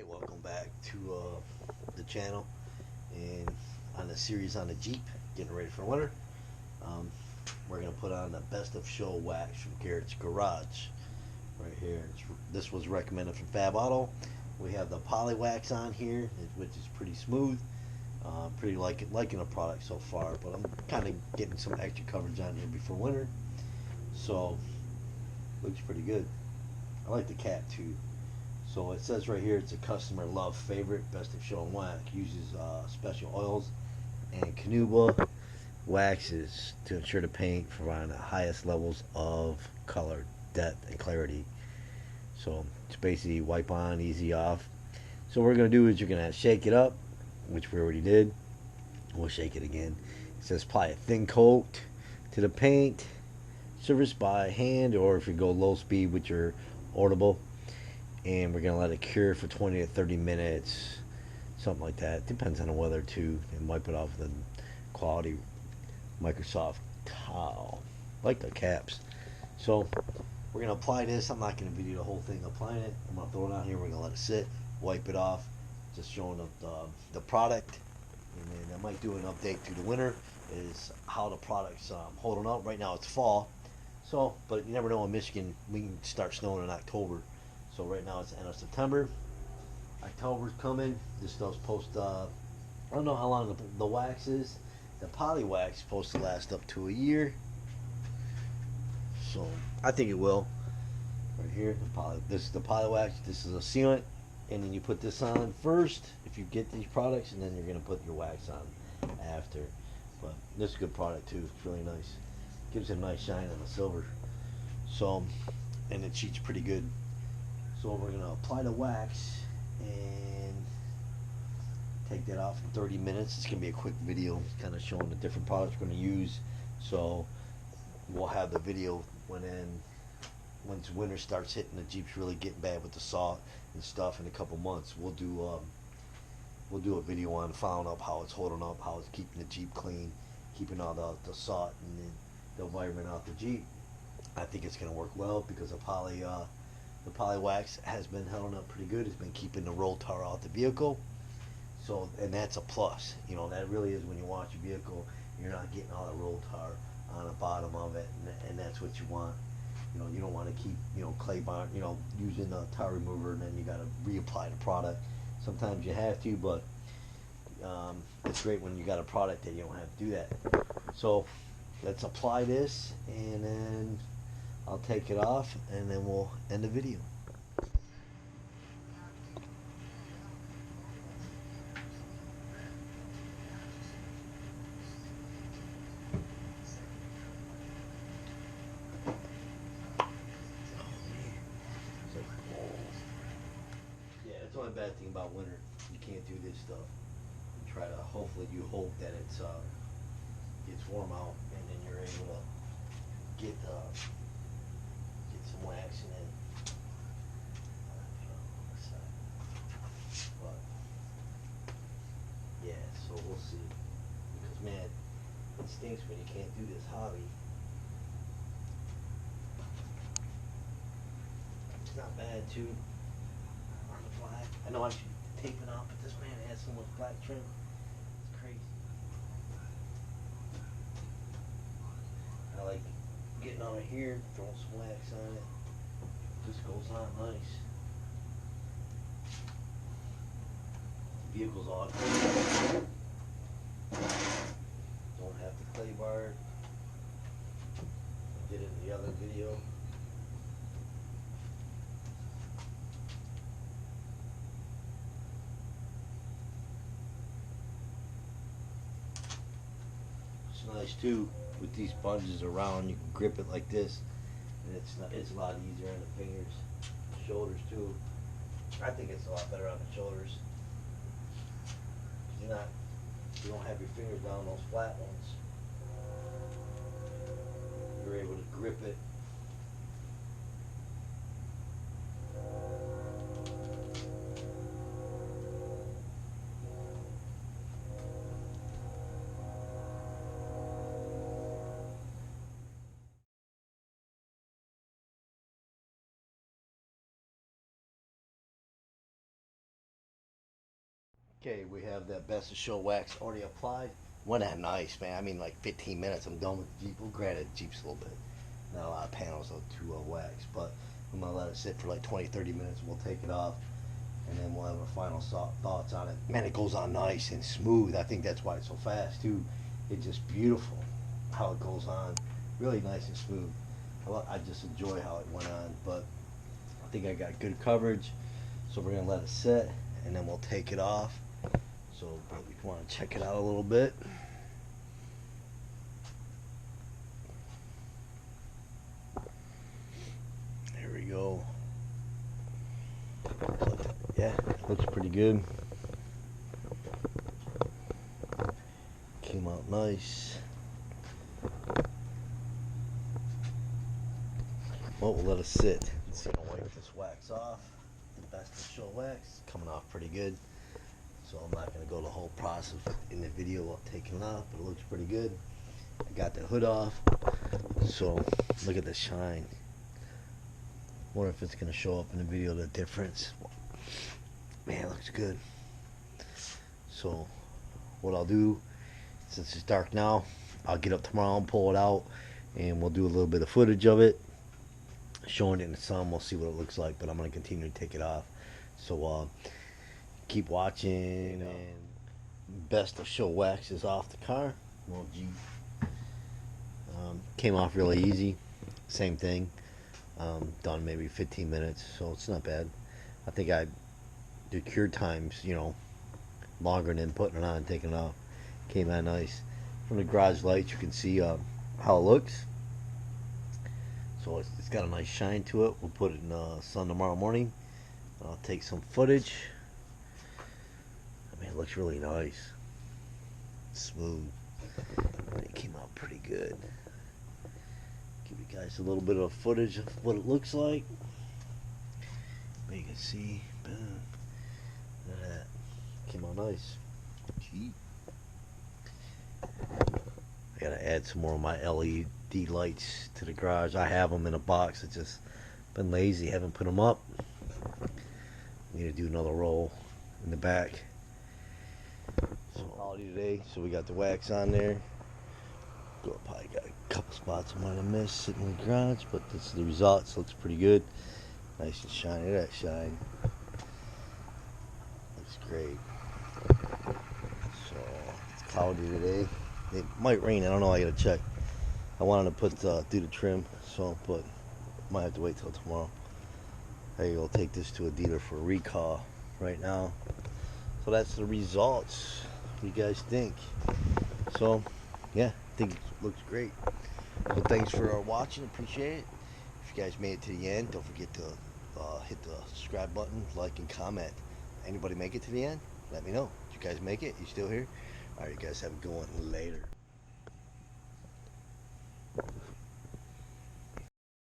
Hey, welcome back to the channel and on the series on the Jeep, getting ready for winter. Um, we're going to put on the best of show wax from Griot's Garage right here. This was recommended from Fab Auto. We have the poly wax on here, which is pretty smooth. Pretty liking the product so far, but I'm kind of getting some extra coverage on here before winter, so looks pretty good. I like the cap too. So it says right here it's a customer love favorite, best of show and wax. Uses special oils and carnauba waxes to ensure the paint provides the highest levels of color, depth, and clarity. So it's basically wipe on, easy off. So what we're going to do is you're going to shake it up, which we already did. We'll shake it again. It says apply a thin coat to the paint, service by hand, or if you go low speed with your orbital. And we're going to let it cure for 20 to 30 minutes, something like that. Depends on the weather too. And wipe it off with a quality Microsoft towel, like the caps. So we're going to apply this. I'm not going to video the whole thing applying it. I'm going to throw it on here. We're going to let it sit, wipe it off, just showing the product. And then I might do an update through the winter is how the product's holding up. Right now it's fall, so but you never know. In Michigan we can start snowing in October. So right now it's the end of September. October's coming. This stuff's supposed to, I don't know how long the wax is. The poly wax is supposed to last up to a year. So I think it will. Right here, this is the poly wax. This is a sealant. And then you put this on first if you get these products, and then you're going to put your wax on after. But this is a good product too. It's really nice. Gives it a nice shine on the silver. So, and it sheets pretty good. So we're going to apply the wax and take that off in 30 minutes. It's going to be a quick video kind of showing the different products we're going to use. So we'll have the video once winter starts hitting, the Jeep's really getting bad with the salt and stuff. In a couple months we'll do a video on following up how it's holding up, how it's keeping the Jeep clean, keeping all the salt and the environment out the Jeep. I think it's going to work well because the poly wax has been holding up pretty good. It's been keeping the roll tar out the vehicle. So, and that's a plus. You know, that really is when you wash your vehicle, you're not getting all the roll tar on the bottom of it, and that's what you want. You know, you don't want to keep, clay bar, using the tar remover, and then you got to reapply the product. Sometimes you have to, but it's great when you got a product that you don't have to do that. So let's apply this, and then I'll take it off, and then we'll end the video. Yeah, it's the only bad thing about winter. You can't do this stuff. You try to, hopefully you hope that it's gets warm out, and then you're able to get some wax in it. But yeah, so we'll see. Because man, it stinks when you can't do this hobby. It's not bad too. On the black. I know I should tape it off, but this man has so much black trim. It's crazy. I like getting on it here, throwing some wax on it. Just goes on nice. The vehicle's all clean. Don't have to clay bar it. I did it in the other video. It's nice too with these sponges around. You can grip it like this, and it's a lot easier on the fingers, shoulders too. I think it's a lot better on the shoulders. You don't have your fingers down those flat ones. You're able to grip it. Okay, we have that best of show wax already applied. Wasn't that nice, man? I mean, like 15 minutes, I'm done with the Jeep. Well, granted, the Jeep's a little bit, not a lot of panels to wax, but I'm gonna let it sit for like 20-30 minutes. We'll take it off, and then we'll have our final thoughts on it. Man, it goes on nice and smooth. I think that's why it's so fast too. It's just beautiful how it goes on, really nice and smooth. I just enjoy how it went on, but I think I got good coverage, so we're gonna let it sit, and then we'll take it off. So if you want to check it out a little bit. There we go. Yeah, looks pretty good. Came out nice. Well, we'll let it sit. So I'm gonna wipe this wax off. The best of show wax, coming off pretty good. So I'm not going to go the whole process in the video of taking it off, but it looks pretty good. I got the hood off, so look at the shine. Wonder if it's going to show up in the video, the difference. Man, it looks good. So what I'll do, since it's dark now, I'll get up tomorrow and pull it out, and we'll do a little bit of footage of it, showing it in the sun. We'll see what it looks like, but I'm going to continue to take it off. So keep watching. And best of show wax is off the car. Well, Jeep. Came off really easy. Same thing. Done maybe 15 minutes, so it's not bad. I think the cure times, longer than putting it on and taking it off. Came out nice. From the garage lights, you can see how it looks. So it's got a nice shine to it. We'll put it in the sun tomorrow morning. I'll take some footage. I mean, it looks really nice. Smooth. It came out pretty good. Give you guys a little bit of footage of what it looks like. But you can see, boom. Look at that. Came out nice. Gee. I gotta add some more of my LED lights to the garage. I have them in a box. It's just been lazy. Haven't put them up. I'm gonna do another roll in the back. So quality today. So we got the wax on there. Probably got a couple spots I might have missed sitting in the garage, but this is the results. Looks pretty good. Nice and shiny. Look at that shine. Looks great. So it's cloudy today. It might rain. I don't know. I gotta check. I wanted to do the trim, but might have to wait till tomorrow. I will take this to a dealer for a recall right now. So that's the results. What do you guys think? So yeah, I think it looks great. So thanks for watching. Appreciate it. If you guys made it to the end, don't forget to hit the subscribe button, like, and comment. Anybody make it to the end? Let me know. Did you guys make it? You still here? All right, you guys have a good one. Later.